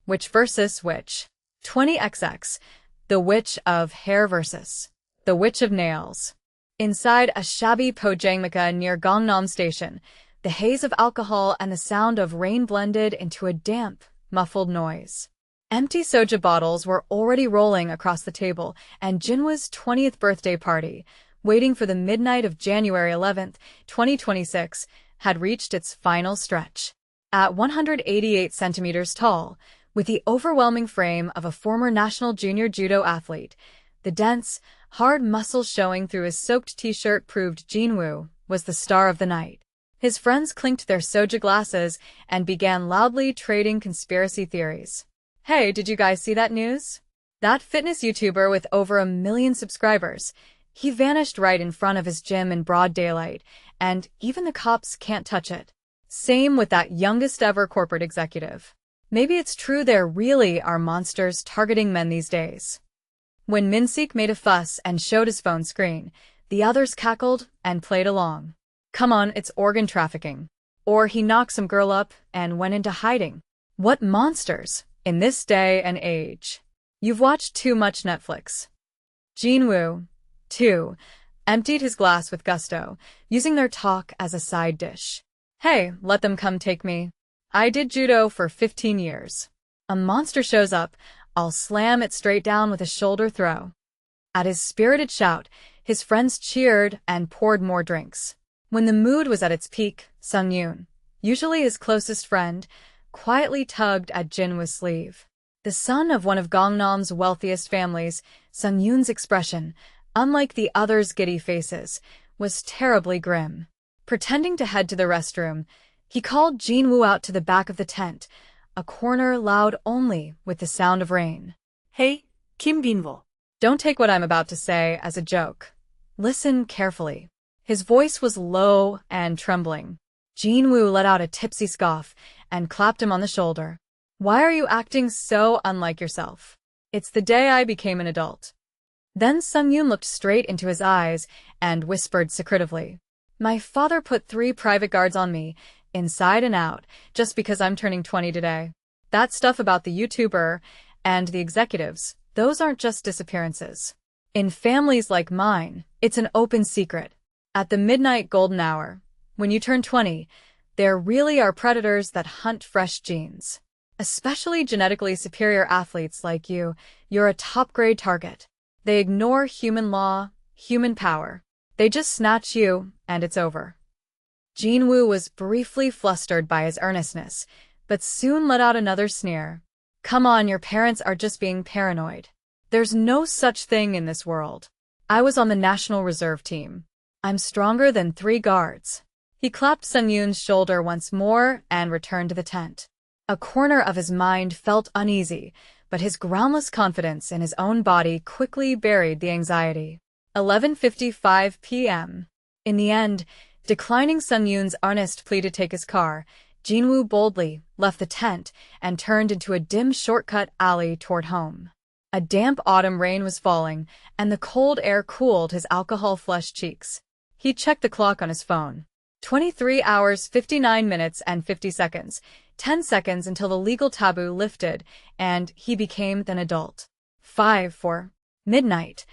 Witch versus Witch. 20XX. The Witch of Hair versus the Witch of Nails. Inside a shabby pojangmaka near Gangnam Station, the haze of alcohol and the sound of rain blended into a damp, muffled noise. Empty soju bottles were already rolling across the table, and Jinwoo's 20th birthday party, waiting for the midnight of January 11th, 2026, had reached its final stretch. At 188 centimeters tall, with the overwhelming frame of a former national junior judo athlete, the dense, hard muscles showing through his soaked t-shirt proved Jinwoo was the star of the night. His friends clinked their soju glasses and began loudly trading conspiracy theories. Hey, did you guys see that news? That fitness YouTuber with over 1 million subscribers, he vanished right in front of his gym in broad daylight, and even the cops can't touch it. Same with that youngest ever corporate executive. Maybe it's true there really are monsters targeting men these days. When Min-sik made a fuss and showed his phone screen, the others cackled and played along. Come on, it's organ trafficking. Or he knocked some girl up and went into hiding. What monsters, in this day and age. You've watched too much Netflix. Jinwoo, too, emptied his glass with gusto, using their talk as a side dish. Hey, let them come take me. I did judo for 15 years. A monster shows up, I'll slam it straight down with a shoulder throw. At his spirited shout, his friends cheered and poured more drinks. When the mood was at its peak, Sung-yoon, usually his closest friend, quietly tugged at Jinwoo's sleeve. The son of one of Gangnam's wealthiest families, Sung-yoon's expression, unlike the others' giddy faces, was terribly grim. Pretending to head to the restroom, he called Jinwoo out to the back of the tent, a corner loud only with the sound of rain. Hey, Kim Binvo. Don't take what I'm about to say as a joke. Listen carefully. His voice was low and trembling. Jinwoo let out a tipsy scoff and clapped him on the shoulder. Why are you acting so unlike yourself? It's the day I became an adult. Then Sung-yoon looked straight into his eyes and whispered secretively. My father put 3 private guards on me, inside and out, just because I'm turning 20 today. That stuff about the YouTuber and the executives, those aren't just disappearances. In families like mine, it's an open secret. At the midnight golden hour, when you turn 20, there really are predators that hunt fresh genes. Especially genetically superior athletes like you, you're a top-grade target. They ignore human law, human power. They just snatch you, and it's over. Jinwoo was briefly flustered by his earnestness, but soon let out another sneer. Come on, your parents are just being paranoid. There's no such thing in this world. I was on the National Reserve team. I'm stronger than 3 guards. He clapped Sung-yoon's shoulder once more and returned to the tent. A corner of his mind felt uneasy, but his groundless confidence in his own body quickly buried the anxiety. 11:55 p.m. In the end, declining Sung-yoon's earnest plea to take his car, Jinwoo boldly left the tent and turned into a dim shortcut alley toward home. A damp autumn rain was falling, and the cold air cooled his alcohol-flushed cheeks. He checked the clock on his phone. 23 hours, 59 minutes, and 50 seconds. 10 seconds until the legal taboo lifted, and he became an adult. 5 for midnight.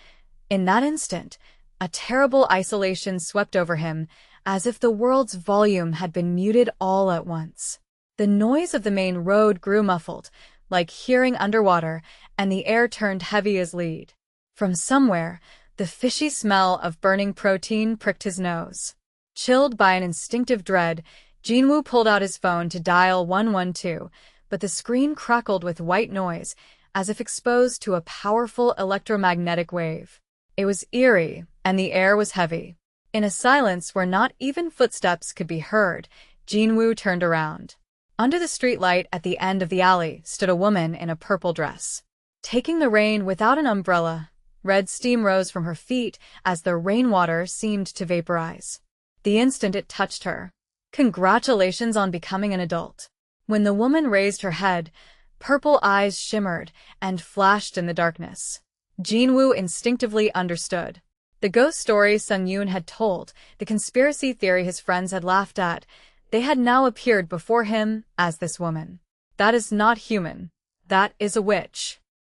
In that instant, a terrible isolation swept over him, as if the world's volume had been muted all at once. The noise of the main road grew muffled, like hearing underwater, and the air turned heavy as lead. From somewhere, the fishy smell of burning protein pricked his nose. Chilled by an instinctive dread, Jinwoo pulled out his phone to dial 112, but the screen crackled with white noise, as if exposed to a powerful electromagnetic wave. It was eerie, and the air was heavy. In a silence where not even footsteps could be heard, Jinwoo turned around. Under the streetlight at the end of the alley stood a woman in a purple dress. Taking the rain without an umbrella, red steam rose from her feet as the rainwater seemed to vaporize. The instant it touched her. Congratulations on becoming an adult. When the woman raised her head, purple eyes shimmered and flashed in the darkness. Jinwoo instinctively understood. The ghost story Sung-yoon had told, the conspiracy theory his friends had laughed at, they had now appeared before him as this woman. That is not human. That is a witch.